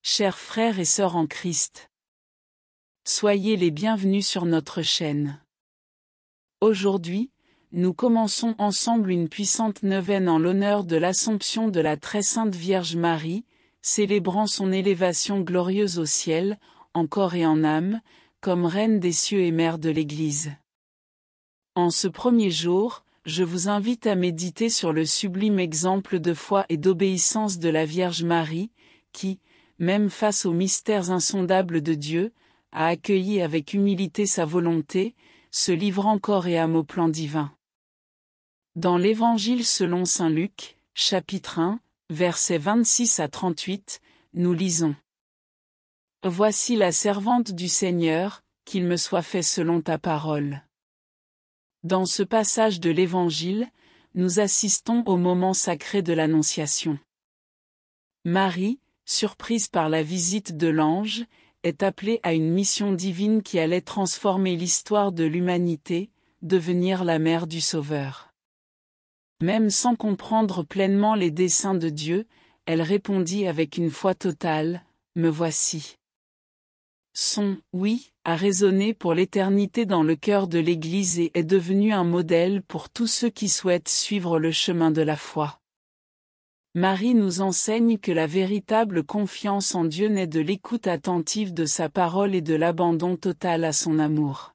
chers frères et sœurs en Christ. Soyez les bienvenus sur notre chaîne. Aujourd'hui, nous commençons ensemble une puissante neuvaine en l'honneur de l'Assomption de la Très Sainte Vierge Marie, célébrant son élévation glorieuse au ciel, en corps et en âme, comme Reine des cieux et Mère de l'Église. En ce premier jour, je vous invite à méditer sur le sublime exemple de foi et d'obéissance de la Vierge Marie, qui, même face aux mystères insondables de Dieu, a accueilli avec humilité sa volonté, se livrant corps et âme au plan divin. Dans l'Évangile selon saint Luc, chapitre 1, versets 26 à 38, nous lisons : Voici la servante du Seigneur, qu'il me soit fait selon ta parole. Dans ce passage de l'Évangile, nous assistons au moment sacré de l'Annonciation. Marie, surprise par la visite de l'ange, est appelée à une mission divine qui allait transformer l'histoire de l'humanité, devenir la mère du Sauveur. Même sans comprendre pleinement les desseins de Dieu, elle répondit avec une foi totale : « Me voici ». Son « oui » a résonné pour l'éternité dans le cœur de l'Église et est devenu un modèle pour tous ceux qui souhaitent suivre le chemin de la foi. Marie nous enseigne que la véritable confiance en Dieu naît de l'écoute attentive de sa parole et de l'abandon total à son amour.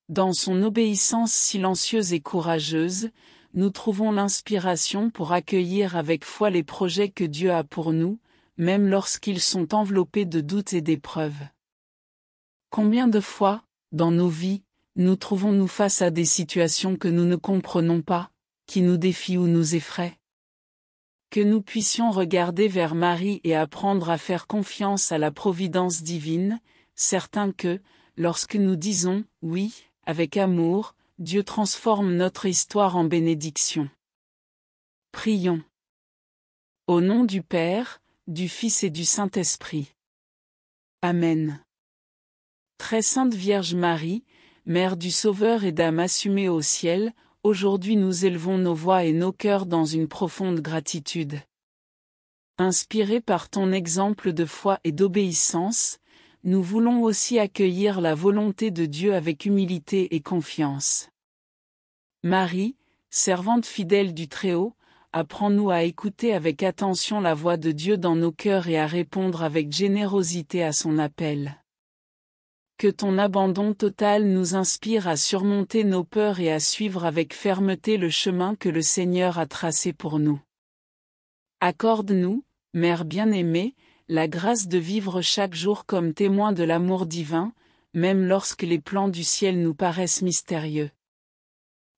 Dans son obéissance silencieuse et courageuse, nous trouvons l'inspiration pour accueillir avec foi les projets que Dieu a pour nous, même lorsqu'ils sont enveloppés de doutes et d'épreuves. Combien de fois, dans nos vies, nous trouvons-nous face à des situations que nous ne comprenons pas, qui nous défient ou nous effraient ? Que nous puissions regarder vers Marie et apprendre à faire confiance à la providence divine, certains que, lorsque nous disons « oui » avec amour, Dieu transforme notre histoire en bénédiction. Prions. Au nom du Père, du Fils et du Saint-Esprit. Amen. Très Sainte Vierge Marie, Mère du Sauveur et d'âme assumée au ciel, aujourd'hui nous élevons nos voix et nos cœurs dans une profonde gratitude. Inspirés par ton exemple de foi et d'obéissance, nous voulons aussi accueillir la volonté de Dieu avec humilité et confiance. Marie, servante fidèle du Très-Haut, apprends-nous à écouter avec attention la voix de Dieu dans nos cœurs et à répondre avec générosité à son appel. Que ton abandon total nous inspire à surmonter nos peurs et à suivre avec fermeté le chemin que le Seigneur a tracé pour nous. Accorde-nous, Mère bien-aimée, la grâce de vivre chaque jour comme témoin de l'amour divin, même lorsque les plans du ciel nous paraissent mystérieux.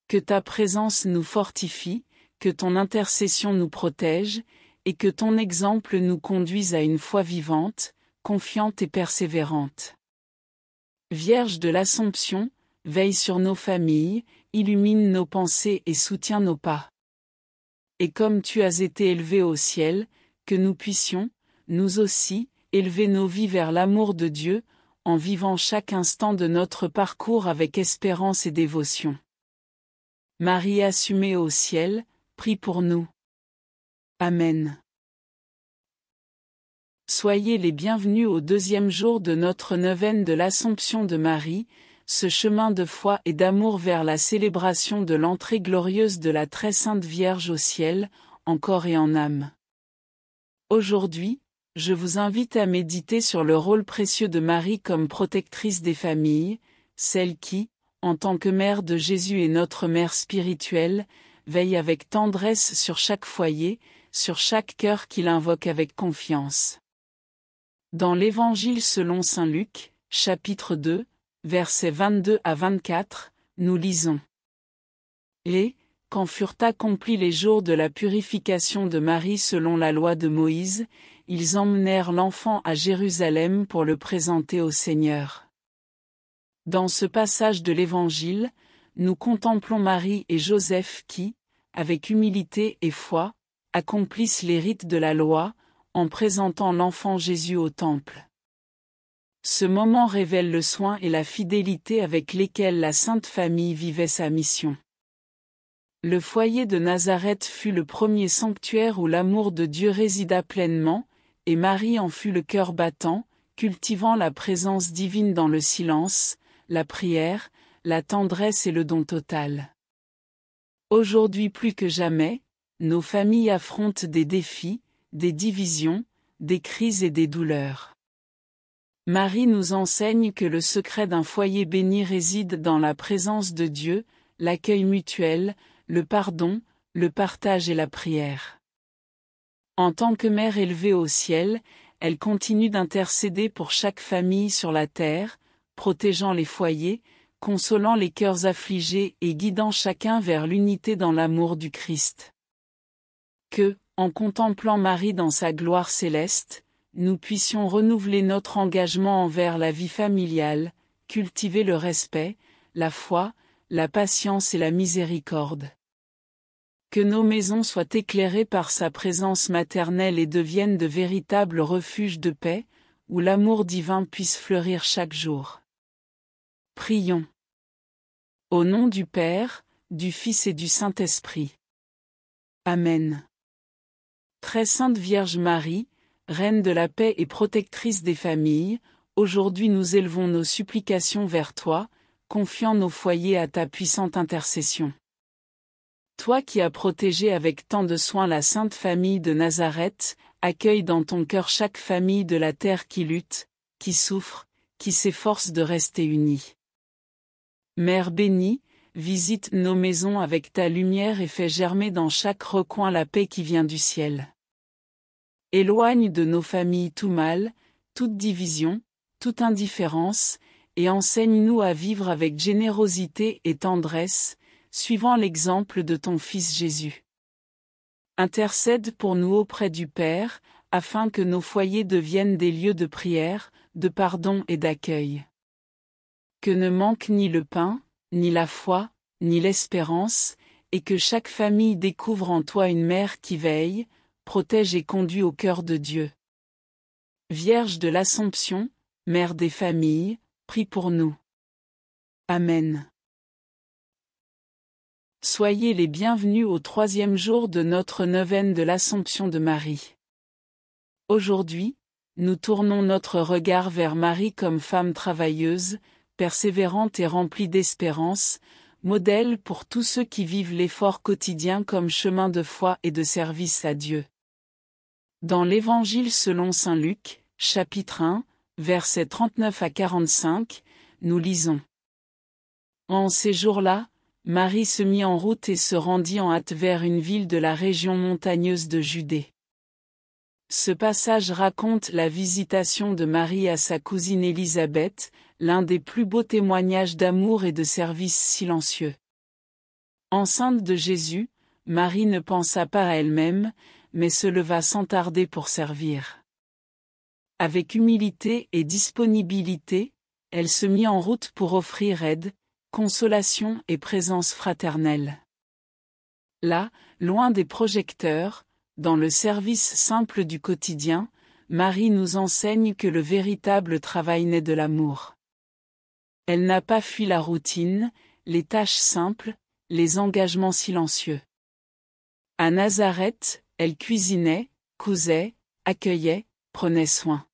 Que ta présence nous fortifie, que ton intercession nous protège, et que ton exemple nous conduise à une foi vivante, confiante et persévérante. Vierge de l'Assomption, veille sur nos familles, illumine nos pensées et soutiens nos pas. Et comme tu as été élevée au ciel, que nous puissions, nous aussi, élever nos vies vers l'amour de Dieu, en vivant chaque instant de notre parcours avec espérance et dévotion. Marie assumée au ciel, prie pour nous. Amen. Soyez les bienvenus au deuxième jour de notre neuvaine de l'Assomption de Marie, ce chemin de foi et d'amour vers la célébration de l'entrée glorieuse de la Très Sainte Vierge au ciel, en corps et en âme. Aujourd'hui, je vous invite à méditer sur le rôle précieux de Marie comme protectrice des familles, celle qui, en tant que mère de Jésus et notre mère spirituelle, veille avec tendresse sur chaque foyer, sur chaque cœur qui l'invoque avec confiance. Dans l'Évangile selon saint Luc, chapitre 2, versets 22 à 24, nous lisons : Et, quand furent accomplis les jours de la purification de Marie selon la loi de Moïse, ils emmenèrent l'enfant à Jérusalem pour le présenter au Seigneur. Dans ce passage de l'Évangile, nous contemplons Marie et Joseph qui, avec humilité et foi, accomplissent les rites de la loi, en présentant l'enfant Jésus au temple. Ce moment révèle le soin et la fidélité avec lesquels la Sainte Famille vivait sa mission. Le foyer de Nazareth fut le premier sanctuaire où l'amour de Dieu résida pleinement, et Marie en fut le cœur battant, cultivant la présence divine dans le silence, la prière, la tendresse et le don total. Aujourd'hui plus que jamais, nos familles affrontent des défis, des divisions, des crises et des douleurs. Marie nous enseigne que le secret d'un foyer béni réside dans la présence de Dieu, l'accueil mutuel, le pardon, le partage et la prière. En tant que mère élevée au ciel, elle continue d'intercéder pour chaque famille sur la terre, protégeant les foyers, consolant les cœurs affligés et guidant chacun vers l'unité dans l'amour du Christ. Que, en contemplant Marie dans sa gloire céleste, nous puissions renouveler notre engagement envers la vie familiale, cultiver le respect, la foi, la patience et la miséricorde. Que nos maisons soient éclairées par sa présence maternelle et deviennent de véritables refuges de paix, où l'amour divin puisse fleurir chaque jour. Prions. Au nom du Père, du Fils et du Saint-Esprit. Amen. Très sainte Vierge Marie, Reine de la paix et protectrice des familles, aujourd'hui nous élevons nos supplications vers toi, confiant nos foyers à ta puissante intercession. Toi qui as protégé avec tant de soin la Sainte Famille de Nazareth, accueille dans ton cœur chaque famille de la terre qui lutte, qui souffre, qui s'efforce de rester unie. Mère bénie, visite nos maisons avec ta lumière et fais germer dans chaque recoin la paix qui vient du ciel. Éloigne de nos familles tout mal, toute division, toute indifférence, et enseigne-nous à vivre avec générosité et tendresse, suivant l'exemple de ton Fils Jésus. Intercède pour nous auprès du Père, afin que nos foyers deviennent des lieux de prière, de pardon et d'accueil. Que ne manque ni le pain, ni la foi, ni l'espérance, et que chaque famille découvre en toi une mère qui veille, protège et conduit au cœur de Dieu. Vierge de l'Assomption, Mère des familles, prie pour nous. Amen. Soyez les bienvenus au 3e jour de notre neuvaine de l'Assomption de Marie. Aujourd'hui, nous tournons notre regard vers Marie comme femme travailleuse, persévérante et remplie d'espérance, modèle pour tous ceux qui vivent l'effort quotidien comme chemin de foi et de service à Dieu. Dans l'Évangile selon saint Luc, chapitre 1, versets 39 à 45, nous lisons. En ces jours-là, Marie se mit en route et se rendit en hâte vers une ville de la région montagneuse de Judée. Ce passage raconte la visitation de Marie à sa cousine Élisabeth, l'un des plus beaux témoignages d'amour et de service silencieux. Enceinte de Jésus, Marie ne pensa pas à elle-même, mais se leva sans tarder pour servir. Avec humilité et disponibilité, elle se mit en route pour offrir aide, consolation et présence fraternelle. Là, loin des projecteurs, dans le service simple du quotidien, Marie nous enseigne que le véritable travail naît de l'amour. Elle n'a pas fui la routine, les tâches simples, les engagements silencieux. À Nazareth, elle cuisinait, cousait, accueillait, prenait soin.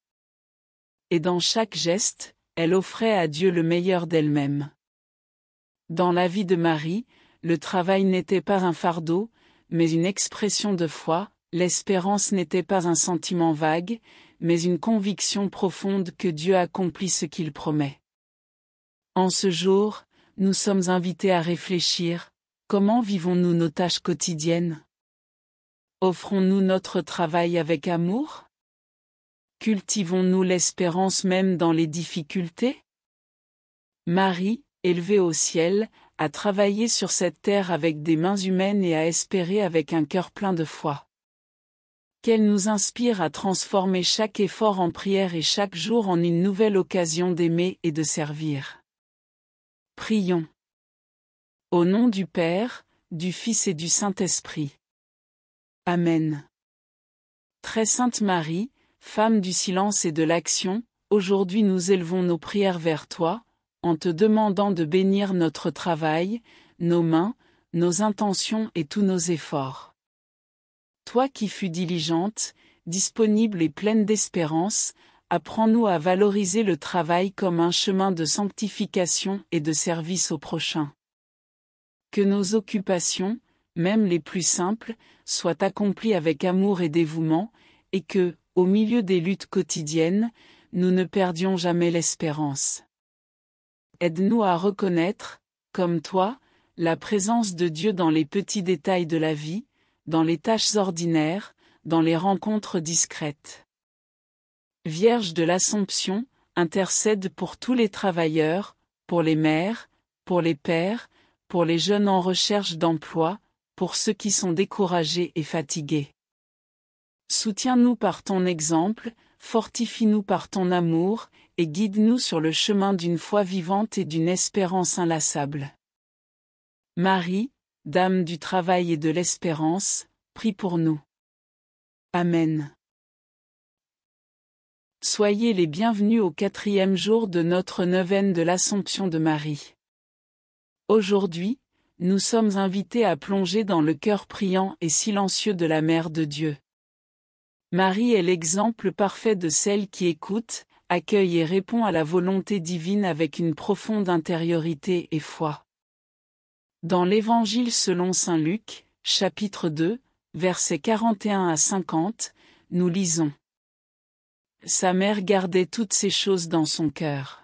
Et dans chaque geste, elle offrait à Dieu le meilleur d'elle-même. Dans la vie de Marie, le travail n'était pas un fardeau, mais une expression de foi, l'espérance n'était pas un sentiment vague, mais une conviction profonde que Dieu accomplit ce qu'il promet. En ce jour, nous sommes invités à réfléchir, comment vivons-nous nos tâches quotidiennes ? Offrons-nous notre travail avec amour ? Cultivons-nous l'espérance même dans les difficultés ? Marie, élevée au ciel, a travaillé sur cette terre avec des mains humaines et a espéré avec un cœur plein de foi. Qu'elle nous inspire à transformer chaque effort en prière et chaque jour en une nouvelle occasion d'aimer et de servir. Prions. Au nom du Père, du Fils et du Saint-Esprit. Amen. Très sainte Marie, femme du silence et de l'action, aujourd'hui nous élevons nos prières vers toi, en te demandant de bénir notre travail, nos mains, nos intentions et tous nos efforts. Toi qui fus diligente, disponible et pleine d'espérance, apprends-nous à valoriser le travail comme un chemin de sanctification et de service au prochain. Que nos occupations, même les plus simples, soient accomplies avec amour et dévouement, et que, au milieu des luttes quotidiennes, nous ne perdions jamais l'espérance. Aide-nous à reconnaître, comme toi, la présence de Dieu dans les petits détails de la vie, dans les tâches ordinaires, dans les rencontres discrètes. Vierge de l'Assomption, intercède pour tous les travailleurs, pour les mères, pour les pères, pour les jeunes en recherche d'emploi, pour ceux qui sont découragés et fatigués. Soutiens-nous par ton exemple, fortifie-nous par ton amour, et guide-nous sur le chemin d'une foi vivante et d'une espérance inlassable. Marie, Dame du travail et de l'espérance, prie pour nous. Amen. Soyez les bienvenus au 4e jour de notre neuvaine de l'Assomption de Marie. Aujourd'hui, nous sommes invités à plonger dans le cœur priant et silencieux de la Mère de Dieu. Marie est l'exemple parfait de celle qui écoute, accueille et répond à la volonté divine avec une profonde intériorité et foi. Dans l'Évangile selon saint Luc, chapitre 2, versets 41 à 50, nous lisons. Sa mère gardait toutes ces choses dans son cœur.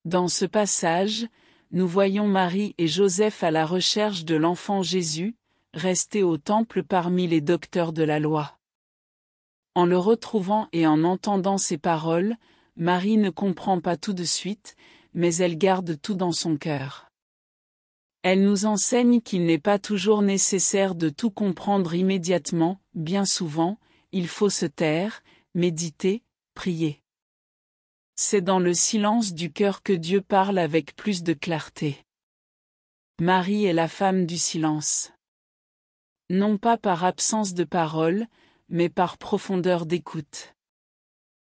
Dans ce passage, nous voyons Marie et Joseph à la recherche de l'enfant Jésus, restés au temple parmi les docteurs de la loi. En le retrouvant et en entendant ces paroles, Marie ne comprend pas tout de suite, mais elle garde tout dans son cœur. Elle nous enseigne qu'il n'est pas toujours nécessaire de tout comprendre immédiatement, bien souvent, il faut se taire, méditer, prier. C'est dans le silence du cœur que Dieu parle avec plus de clarté. Marie est la femme du silence. Non pas par absence de parole, mais par profondeur d'écoute.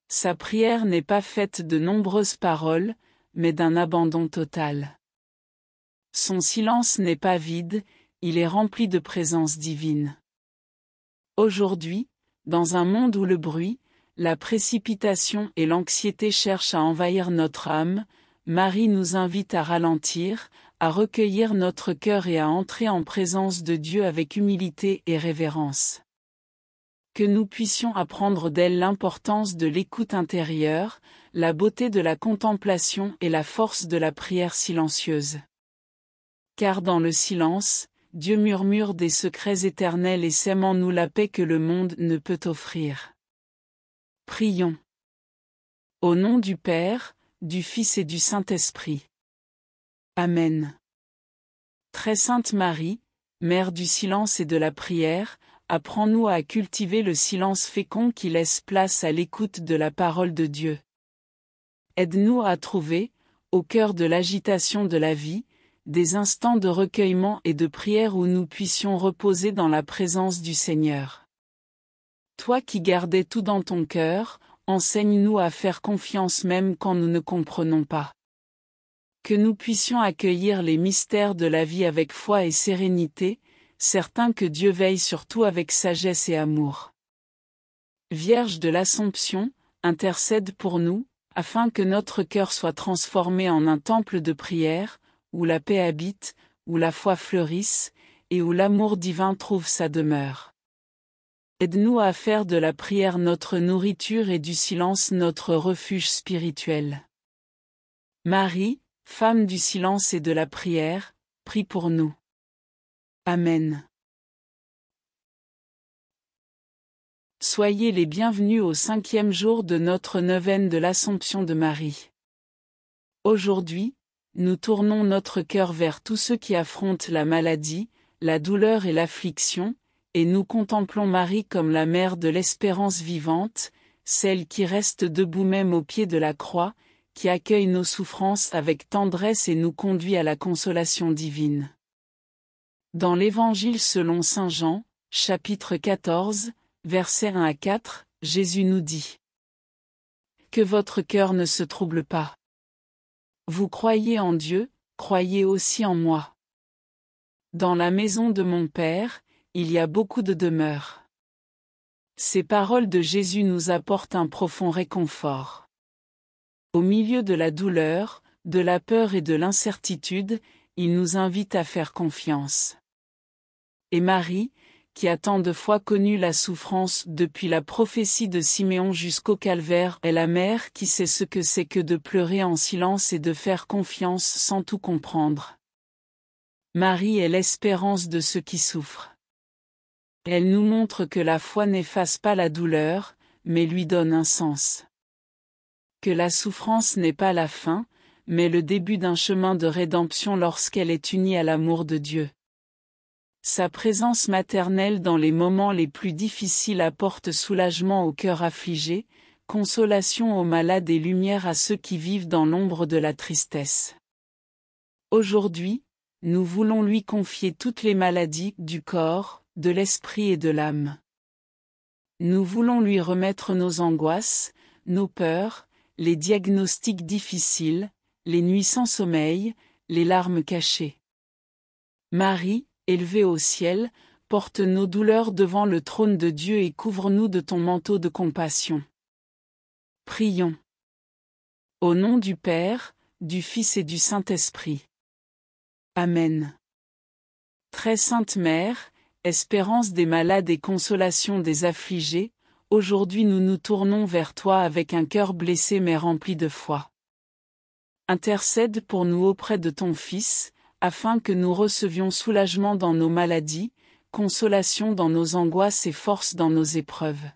Sa prière n'est pas faite de nombreuses paroles, mais d'un abandon total. Son silence n'est pas vide, il est rempli de présence divine. Aujourd'hui, dans un monde où le bruit, la précipitation et l'anxiété cherchent à envahir notre âme, Marie nous invite à ralentir, à recueillir notre cœur et à entrer en présence de Dieu avec humilité et révérence. Que nous puissions apprendre d'elle l'importance de l'écoute intérieure, la beauté de la contemplation et la force de la prière silencieuse. Car dans le silence, Dieu murmure des secrets éternels et sème en nous la paix que le monde ne peut offrir. Prions. Au nom du Père, du Fils et du Saint-Esprit. Amen. Très sainte Marie, Mère du silence et de la prière, apprends-nous à cultiver le silence fécond qui laisse place à l'écoute de la parole de Dieu. Aide-nous à trouver, au cœur de l'agitation de la vie, des instants de recueillement et de prière où nous puissions reposer dans la présence du Seigneur. Toi qui gardais tout dans ton cœur, enseigne-nous à faire confiance même quand nous ne comprenons pas. Que nous puissions accueillir les mystères de la vie avec foi et sérénité, certains que Dieu veille sur tout avec sagesse et amour. Vierge de l'Assomption, intercède pour nous, afin que notre cœur soit transformé en un temple de prière, où la paix habite, où la foi fleurisse, et où l'amour divin trouve sa demeure. Aide-nous à faire de la prière notre nourriture et du silence notre refuge spirituel. Marie, femme du silence et de la prière, prie pour nous. Amen. Soyez les bienvenus au 5e jour de notre neuvaine de l'Assomption de Marie. Aujourd'hui, nous tournons notre cœur vers tous ceux qui affrontent la maladie, la douleur et l'affliction, et nous contemplons Marie comme la mère de l'espérance vivante, celle qui reste debout même au pied de la croix, qui accueille nos souffrances avec tendresse et nous conduit à la consolation divine. Dans l'Évangile selon saint Jean, chapitre 14, versets 1 à 4, Jésus nous dit : Que votre cœur ne se trouble pas. Vous croyez en Dieu, croyez aussi en moi. Dans la maison de mon Père, il y a beaucoup de demeures. Ces paroles de Jésus nous apportent un profond réconfort. Au milieu de la douleur, de la peur et de l'incertitude, il nous invite à faire confiance. Et Marie, qui a tant de fois connu la souffrance depuis la prophétie de Siméon jusqu'au calvaire, est la mère qui sait ce que c'est que de pleurer en silence et de faire confiance sans tout comprendre. Marie est l'espérance de ceux qui souffrent. Elle nous montre que la foi n'efface pas la douleur, mais lui donne un sens. Que la souffrance n'est pas la fin, mais le début d'un chemin de rédemption lorsqu'elle est unie à l'amour de Dieu. Sa présence maternelle dans les moments les plus difficiles apporte soulagement au cœur affligé, consolation aux malades et lumière à ceux qui vivent dans l'ombre de la tristesse. Aujourd'hui, nous voulons lui confier toutes les maladies du corps, de l'esprit et de l'âme. Nous voulons lui remettre nos angoisses, nos peurs, les diagnostics difficiles, les nuits sans sommeil, les larmes cachées. Marie, élevée au ciel, porte nos douleurs devant le trône de Dieu et couvre-nous de ton manteau de compassion. Prions. Au nom du Père, du Fils et du Saint-Esprit. Amen. Très sainte Mère, espérance des malades et consolation des affligés, aujourd'hui nous nous tournons vers toi avec un cœur blessé mais rempli de foi. Intercède pour nous auprès de ton Fils, afin que nous recevions soulagement dans nos maladies, consolation dans nos angoisses et force dans nos épreuves.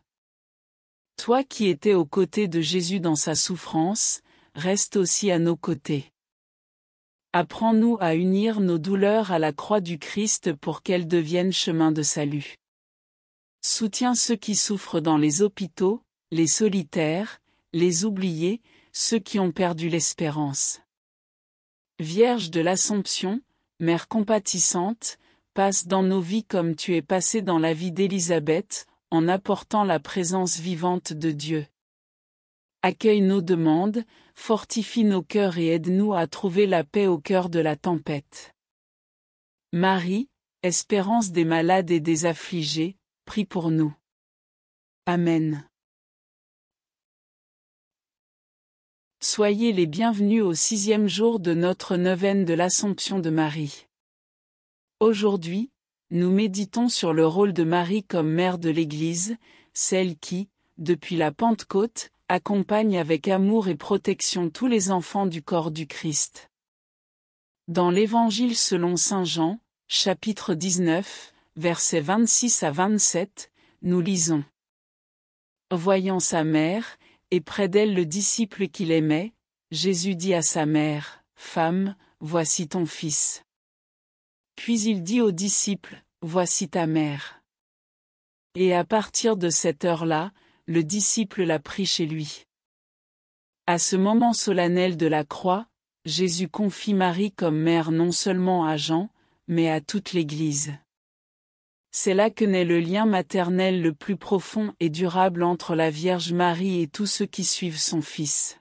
Toi qui étais aux côtés de Jésus dans sa souffrance, reste aussi à nos côtés. Apprends-nous à unir nos douleurs à la croix du Christ pour qu'elles deviennent chemin de salut. Soutiens ceux qui souffrent dans les hôpitaux, les solitaires, les oubliés, ceux qui ont perdu l'espérance. Vierge de l'Assomption, Mère compatissante, passe dans nos vies comme tu es passée dans la vie d'Élisabeth, en apportant la présence vivante de Dieu. Accueille nos demandes, fortifie nos cœurs et aide-nous à trouver la paix au cœur de la tempête. Marie, espérance des malades et des affligés, prie pour nous. Amen. Soyez les bienvenus au 6e jour de notre neuvaine de l'Assomption de Marie. Aujourd'hui, nous méditons sur le rôle de Marie comme mère de l'Église, celle qui, depuis la Pentecôte, accompagne avec amour et protection tous les enfants du corps du Christ. Dans l'Évangile selon saint Jean, chapitre 19, versets 26 à 27, nous lisons. Voyant sa mère, et près d'elle le disciple qu'il aimait, Jésus dit à sa mère, « Femme, voici ton fils. » Puis il dit au disciple, « Voici ta mère. » Et à partir de cette heure-là, le disciple l'a pris chez lui. À ce moment solennel de la croix, Jésus confie Marie comme mère non seulement à Jean, mais à toute l'Église. C'est là que naît le lien maternel le plus profond et durable entre la Vierge Marie et tous ceux qui suivent son Fils.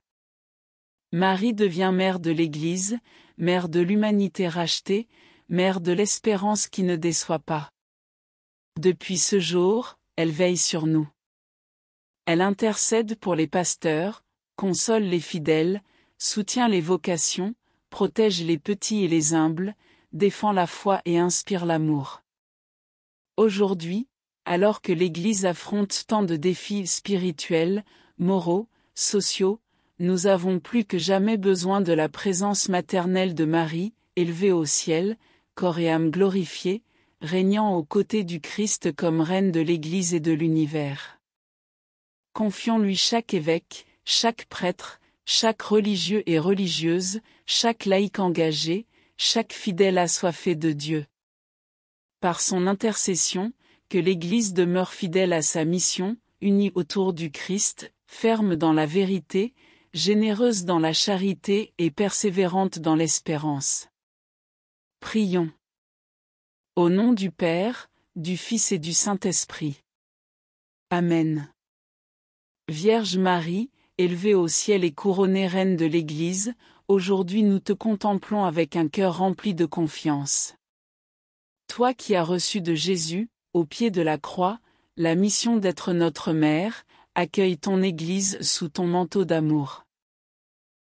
Marie devient mère de l'Église, mère de l'humanité rachetée, mère de l'espérance qui ne déçoit pas. Depuis ce jour, elle veille sur nous. Elle intercède pour les pasteurs, console les fidèles, soutient les vocations, protège les petits et les humbles, défend la foi et inspire l'amour. Aujourd'hui, alors que l'Église affronte tant de défis spirituels, moraux, sociaux, nous avons plus que jamais besoin de la présence maternelle de Marie, élevée au ciel, corps et âme glorifiés, régnant aux côtés du Christ comme reine de l'Église et de l'univers. Confions-lui chaque évêque, chaque prêtre, chaque religieux et religieuse, chaque laïc engagé, chaque fidèle assoiffé de Dieu. Par son intercession, que l'Église demeure fidèle à sa mission, unie autour du Christ, ferme dans la vérité, généreuse dans la charité et persévérante dans l'espérance. Prions. Au nom du Père, du Fils et du Saint-Esprit. Amen. Vierge Marie, élevée au ciel et couronnée reine de l'Église, aujourd'hui nous te contemplons avec un cœur rempli de confiance. Toi qui as reçu de Jésus, au pied de la croix, la mission d'être notre mère, accueille ton Église sous ton manteau d'amour.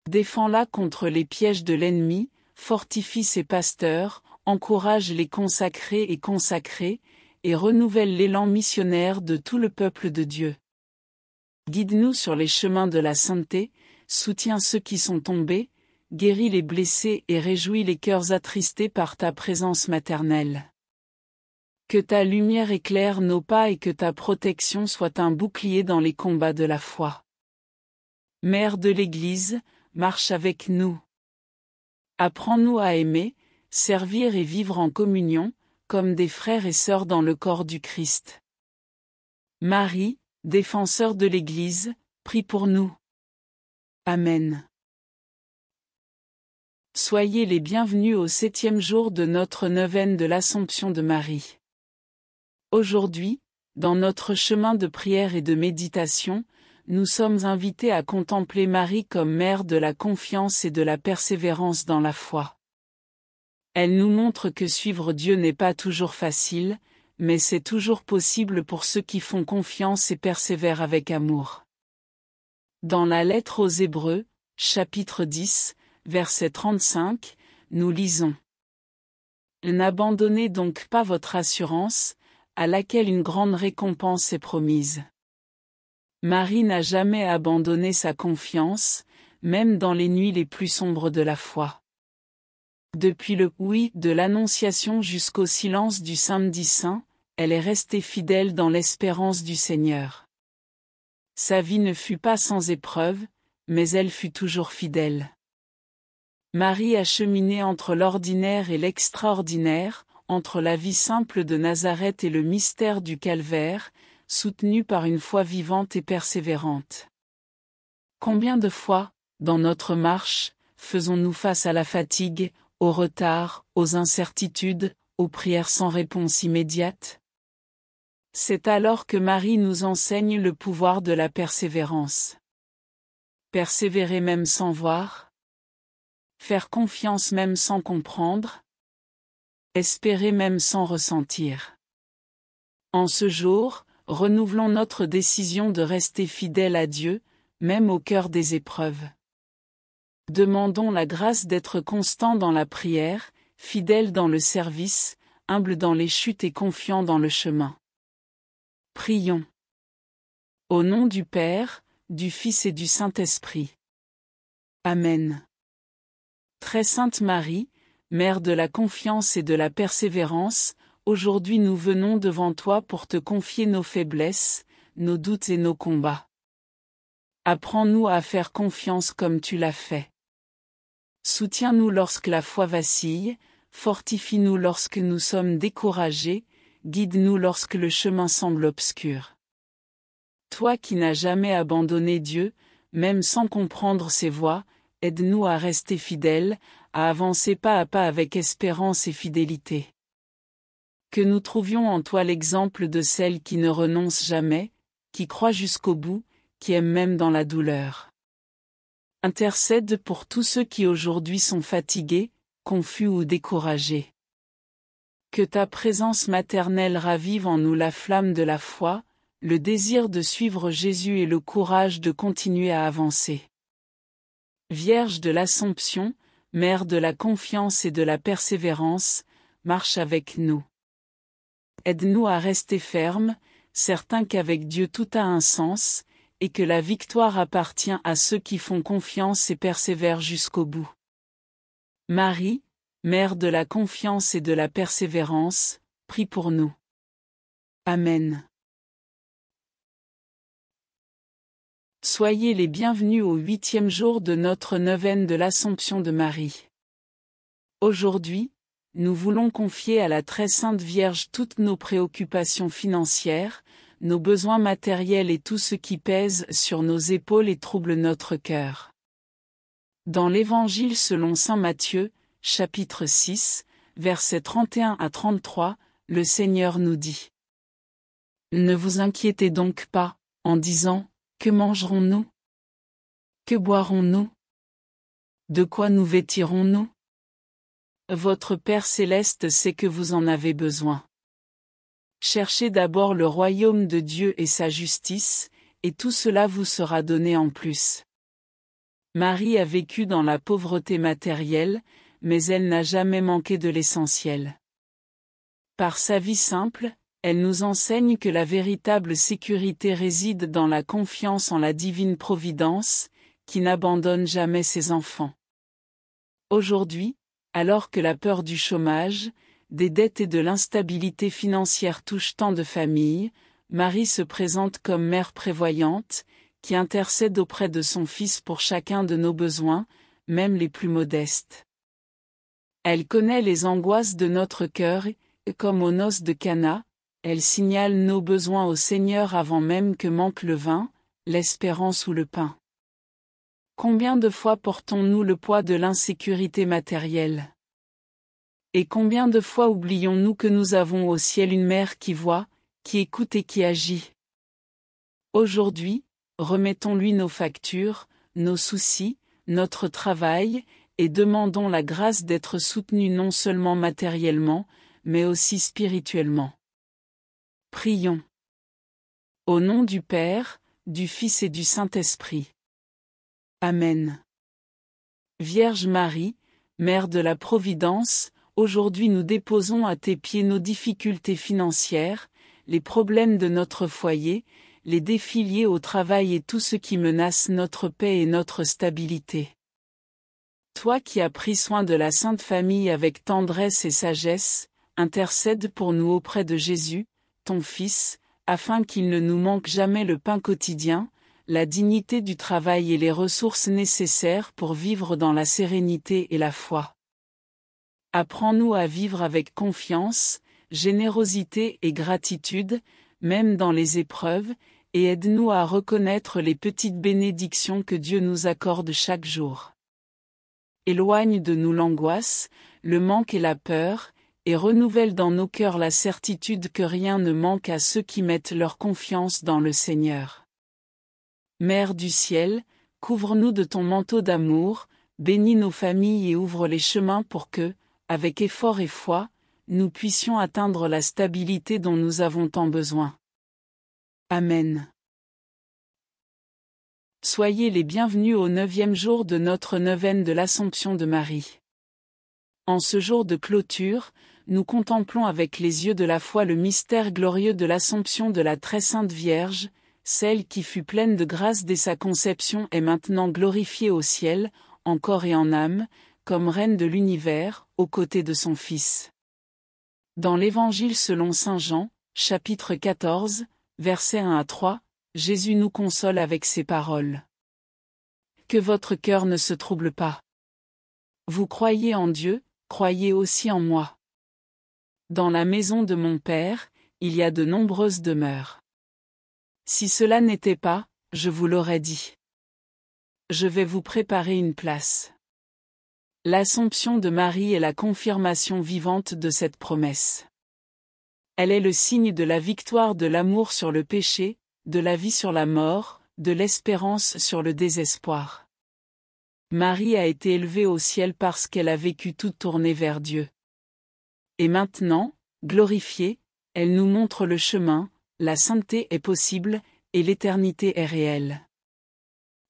Défends-la contre les pièges de l'ennemi, fortifie ses pasteurs, encourage les consacrés et consacrées, et renouvelle l'élan missionnaire de tout le peuple de Dieu. Guide-nous sur les chemins de la sainteté, soutiens ceux qui sont tombés, guéris les blessés et réjouis les cœurs attristés par ta présence maternelle. Que ta lumière éclaire nos pas et que ta protection soit un bouclier dans les combats de la foi. Mère de l'Église, marche avec nous. Apprends-nous à aimer, servir et vivre en communion, comme des frères et sœurs dans le corps du Christ. Marie, défenseur de l'Église, prie pour nous. Amen. Soyez les bienvenus au 7e jour de notre neuvaine de l'Assomption de Marie. Aujourd'hui, dans notre chemin de prière et de méditation, nous sommes invités à contempler Marie comme mère de la confiance et de la persévérance dans la foi. Elle nous montre que suivre Dieu n'est pas toujours facile, mais c'est toujours possible pour ceux qui font confiance et persévèrent avec amour. Dans la lettre aux Hébreux, chapitre 10, verset 35, nous lisons : N'abandonnez donc pas votre assurance, à laquelle une grande récompense est promise. Marie n'a jamais abandonné sa confiance, même dans les nuits les plus sombres de la foi. Depuis le « oui » de l'Annonciation jusqu'au silence du Samedi Saint, elle est restée fidèle dans l'espérance du Seigneur. Sa vie ne fut pas sans épreuve, mais elle fut toujours fidèle. Marie a cheminé entre l'ordinaire et l'extraordinaire, entre la vie simple de Nazareth et le mystère du Calvaire, soutenue par une foi vivante et persévérante. Combien de fois, dans notre marche, faisons-nous face à la fatigue, au retard, aux incertitudes, aux prières sans réponse immédiate? C'est alors que Marie nous enseigne le pouvoir de la persévérance. Persévérer même sans voir? Faire confiance même sans comprendre? Espérer même sans ressentir. En ce jour, renouvelons notre décision de rester fidèles à Dieu, même au cœur des épreuves. Demandons la grâce d'être constants dans la prière, fidèles dans le service, humbles dans les chutes et confiants dans le chemin. Prions. Au nom du Père, du Fils et du Saint-Esprit. Amen. Très sainte Marie, Mère de la confiance et de la persévérance, aujourd'hui nous venons devant toi pour te confier nos faiblesses, nos doutes et nos combats. Apprends-nous à faire confiance comme tu l'as fait. Soutiens-nous lorsque la foi vacille, fortifie-nous lorsque nous sommes découragés, guide-nous lorsque le chemin semble obscur. Toi qui n'as jamais abandonné Dieu, même sans comprendre ses voies, aide-nous à rester fidèles, à avancer pas à pas avec espérance et fidélité. Que nous trouvions en toi l'exemple de celle qui ne renonce jamais, qui croit jusqu'au bout, qui aime même dans la douleur. Intercède pour tous ceux qui aujourd'hui sont fatigués, confus ou découragés. Que ta présence maternelle ravive en nous la flamme de la foi, le désir de suivre Jésus et le courage de continuer à avancer. Vierge de l'Assomption, Mère de la confiance et de la persévérance, marche avec nous. Aide-nous à rester fermes, certains qu'avec Dieu tout a un sens, et que la victoire appartient à ceux qui font confiance et persévèrent jusqu'au bout. Marie, Mère de la confiance et de la persévérance, prie pour nous. Amen. Soyez les bienvenus au 8e jour de notre neuvaine de l'Assomption de Marie. Aujourd'hui, nous voulons confier à la très sainte Vierge toutes nos préoccupations financières, nos besoins matériels et tout ce qui pèse sur nos épaules et trouble notre cœur. Dans l'Évangile selon saint Matthieu, chapitre 6, versets 31 à 33, le Seigneur nous dit : Ne vous inquiétez donc pas, en disant : Que mangerons-nous ? Que boirons-nous ? De quoi nous vêtirons-nous ? Votre Père céleste sait que vous en avez besoin. Cherchez d'abord le royaume de Dieu et sa justice, et tout cela vous sera donné en plus. Marie a vécu dans la pauvreté matérielle, mais elle n'a jamais manqué de l'essentiel. Par sa vie simple, elle nous enseigne que la véritable sécurité réside dans la confiance en la divine providence, qui n'abandonne jamais ses enfants. Aujourd'hui, alors que la peur du chômage, des dettes et de l'instabilité financière touchent tant de familles, Marie se présente comme mère prévoyante, qui intercède auprès de son Fils pour chacun de nos besoins, même les plus modestes. Elle connaît les angoisses de notre cœur et, comme aux noces de Cana, elle signale nos besoins au Seigneur avant même que manque le vin, l'espérance ou le pain. Combien de fois portons-nous le poids de l'insécurité matérielle? Et combien de fois oublions-nous que nous avons au ciel une mère qui voit, qui écoute et qui agit? Aujourd'hui, remettons-lui nos factures, nos soucis, notre travail, et demandons la grâce d'être soutenus non seulement matériellement, mais aussi spirituellement. Prions. Au nom du Père, du Fils et du Saint-Esprit. Amen. Vierge Marie, Mère de la Providence, aujourd'hui nous déposons à tes pieds nos difficultés financières, les problèmes de notre foyer, les défis liés au travail et tout ce qui menace notre paix et notre stabilité. Toi qui as pris soin de la Sainte Famille avec tendresse et sagesse, intercède pour nous auprès de Jésus, ton Fils, afin qu'il ne nous manque jamais le pain quotidien, la dignité du travail et les ressources nécessaires pour vivre dans la sérénité et la foi. Apprends-nous à vivre avec confiance, générosité et gratitude, même dans les épreuves, et aide-nous à reconnaître les petites bénédictions que Dieu nous accorde chaque jour. Éloigne de nous l'angoisse, le manque et la peur, et renouvelle dans nos cœurs la certitude que rien ne manque à ceux qui mettent leur confiance dans le Seigneur. Mère du ciel, couvre-nous de ton manteau d'amour, bénis nos familles et ouvre les chemins pour que, avec effort et foi, nous puissions atteindre la stabilité dont nous avons tant besoin. Amen. Soyez les bienvenus au 9e jour de notre neuvaine de l'Assomption de Marie. En ce jour de clôture, nous contemplons avec les yeux de la foi le mystère glorieux de l'Assomption de la Très Sainte Vierge, celle qui fut pleine de grâce dès sa conception est maintenant glorifiée au ciel, en corps et en âme, comme Reine de l'univers, aux côtés de son Fils. Dans l'Évangile selon saint Jean, chapitre 14, versets 1 à 3, Jésus nous console avec ces paroles. Que votre cœur ne se trouble pas. Vous croyez en Dieu, croyez aussi en moi. Dans la maison de mon Père, il y a de nombreuses demeures. Si cela n'était pas, je vous l'aurais dit. Je vais vous préparer une place. L'Assomption de Marie est la confirmation vivante de cette promesse. Elle est le signe de la victoire de l'amour sur le péché, de la vie sur la mort, de l'espérance sur le désespoir. Marie a été élevée au ciel parce qu'elle a vécu toute tournée vers Dieu. Et maintenant, glorifiée, elle nous montre le chemin, la sainteté est possible, et l'éternité est réelle.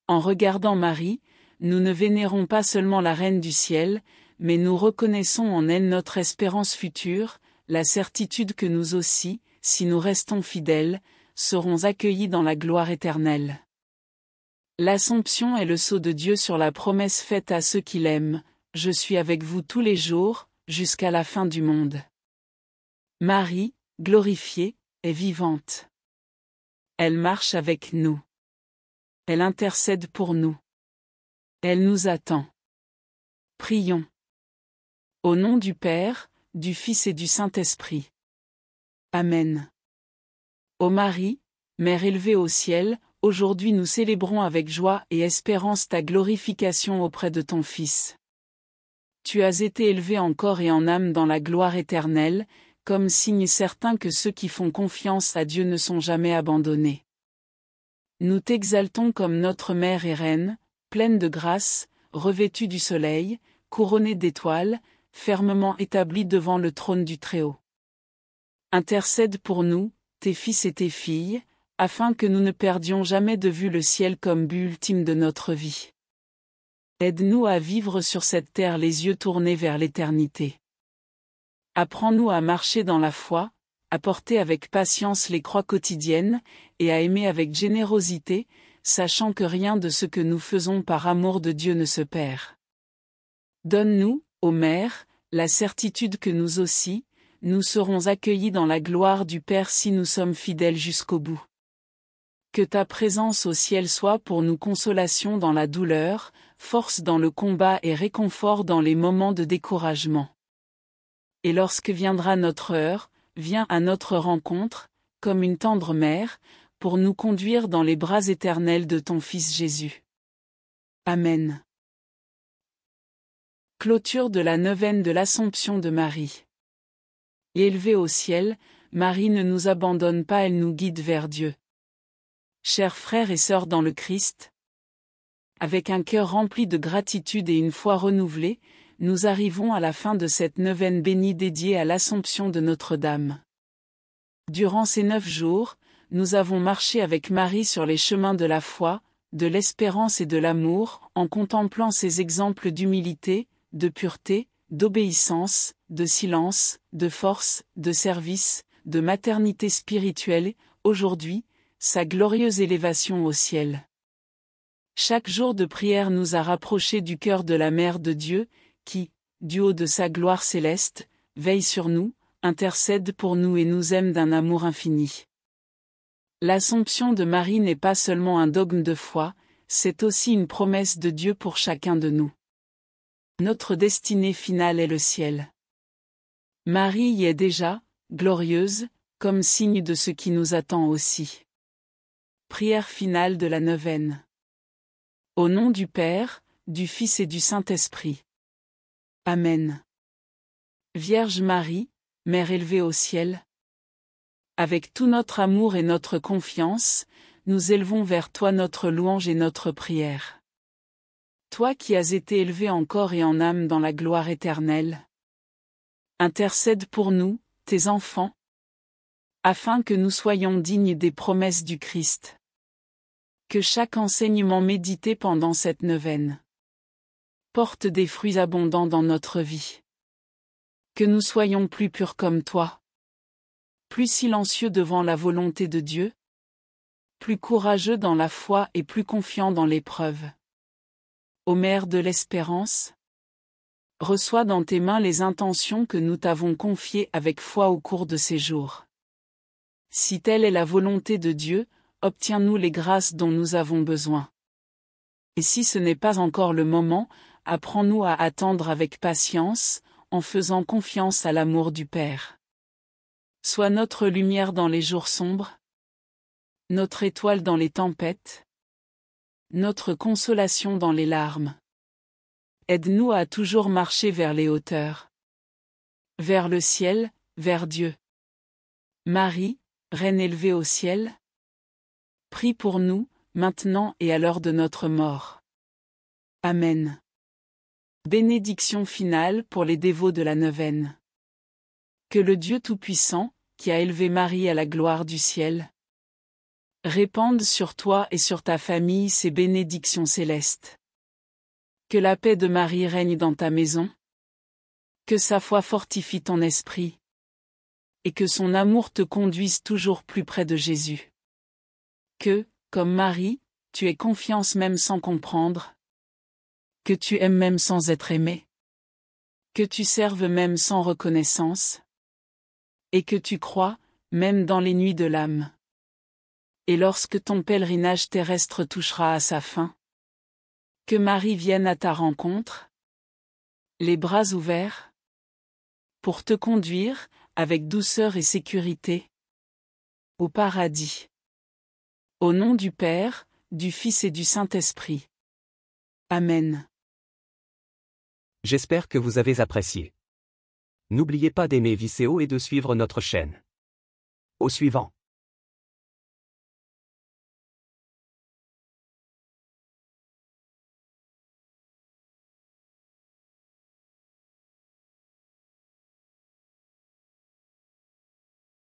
En regardant Marie, nous ne vénérons pas seulement la Reine du ciel, mais nous reconnaissons en elle notre espérance future, la certitude que nous aussi, si nous restons fidèles, serons accueillis dans la gloire éternelle. L'Assomption est le sceau de Dieu sur la promesse faite à ceux qui l'aiment, « Je suis avec vous tous les jours, jusqu'à la fin du monde. » Marie, glorifiée, est vivante. Elle marche avec nous. Elle intercède pour nous. Elle nous attend. Prions. Au nom du Père, du Fils et du Saint-Esprit. Amen. Ô Marie, Mère élevée au ciel, aujourd'hui nous célébrons avec joie et espérance ta glorification auprès de ton Fils. Tu as été élevée en corps et en âme dans la gloire éternelle, comme signe certain que ceux qui font confiance à Dieu ne sont jamais abandonnés. Nous t'exaltons comme notre Mère et Reine, pleine de grâce, revêtue du soleil, couronnée d'étoiles, fermement établie devant le trône du Très-Haut. Intercède pour nous, tes fils et tes filles, afin que nous ne perdions jamais de vue le ciel comme but ultime de notre vie. Aide-nous à vivre sur cette terre les yeux tournés vers l'éternité. Apprends-nous à marcher dans la foi, à porter avec patience les croix quotidiennes, et à aimer avec générosité, sachant que rien de ce que nous faisons par amour de Dieu ne se perd. Donne-nous, ô Mère, la certitude que nous aussi, nous serons accueillis dans la gloire du Père si nous sommes fidèles jusqu'au bout. Que ta présence au ciel soit pour nous consolation dans la douleur, force dans le combat et réconfort dans les moments de découragement. Et lorsque viendra notre heure, viens à notre rencontre, comme une tendre mère, pour nous conduire dans les bras éternels de ton Fils Jésus. Amen. Clôture de la neuvaine de l'Assomption de Marie. Élevée au ciel, Marie ne nous abandonne pas, elle nous guide vers Dieu. Chers frères et sœurs dans le Christ, avec un cœur rempli de gratitude et une foi renouvelée, nous arrivons à la fin de cette neuvaine bénie dédiée à l'Assomption de Notre-Dame. Durant ces 9 jours, nous avons marché avec Marie sur les chemins de la foi, de l'espérance et de l'amour, en contemplant ses exemples d'humilité, de pureté, d'obéissance, de silence, de force, de service, de maternité spirituelle, aujourd'hui, sa glorieuse élévation au ciel. Chaque jour de prière nous a rapprochés du cœur de la Mère de Dieu, qui, du haut de sa gloire céleste, veille sur nous, intercède pour nous et nous aime d'un amour infini. L'Assomption de Marie n'est pas seulement un dogme de foi, c'est aussi une promesse de Dieu pour chacun de nous. Notre destinée finale est le ciel. Marie y est déjà, glorieuse, comme signe de ce qui nous attend aussi. Prière finale de la neuvaine. Au nom du Père, du Fils et du Saint-Esprit. Amen. Vierge Marie, Mère élevée au ciel, avec tout notre amour et notre confiance, nous élevons vers toi notre louange et notre prière. Toi qui as été élevée en corps et en âme dans la gloire éternelle, intercède pour nous, tes enfants, afin que nous soyons dignes des promesses du Christ. Que chaque enseignement médité pendant cette neuvaine porte des fruits abondants dans notre vie. Que nous soyons plus purs comme toi, plus silencieux devant la volonté de Dieu, plus courageux dans la foi et plus confiants dans l'épreuve. Ô Mère de l'espérance, reçois dans tes mains les intentions que nous t'avons confiées avec foi au cours de ces jours. Si telle est la volonté de Dieu, obtiens-nous les grâces dont nous avons besoin. Et si ce n'est pas encore le moment, apprends-nous à attendre avec patience, en faisant confiance à l'amour du Père. Sois notre lumière dans les jours sombres, notre étoile dans les tempêtes, notre consolation dans les larmes. Aide-nous à toujours marcher vers les hauteurs, vers le ciel, vers Dieu. Marie, Reine élevée au ciel, prie pour nous, maintenant et à l'heure de notre mort. Amen. Bénédiction finale pour les dévots de la neuvaine. Que le Dieu Tout-Puissant, qui a élevé Marie à la gloire du ciel, répande sur toi et sur ta famille ses bénédictions célestes. Que la paix de Marie règne dans ta maison. Que sa foi fortifie ton esprit. Et que son amour te conduise toujours plus près de Jésus. Que, comme Marie, tu aies confiance même sans comprendre. Que tu aimes même sans être aimé. Que tu serves même sans reconnaissance. Et que tu crois, même dans les nuits de l'âme. Et lorsque ton pèlerinage terrestre touchera à sa fin, que Marie vienne à ta rencontre, les bras ouverts, pour te conduire, avec douceur et sécurité, au paradis. Au nom du Père, du Fils et du Saint-Esprit. Amen. J'espère que vous avez apprécié. N'oubliez pas d'aimer Viceo et de suivre notre chaîne. Au suivant.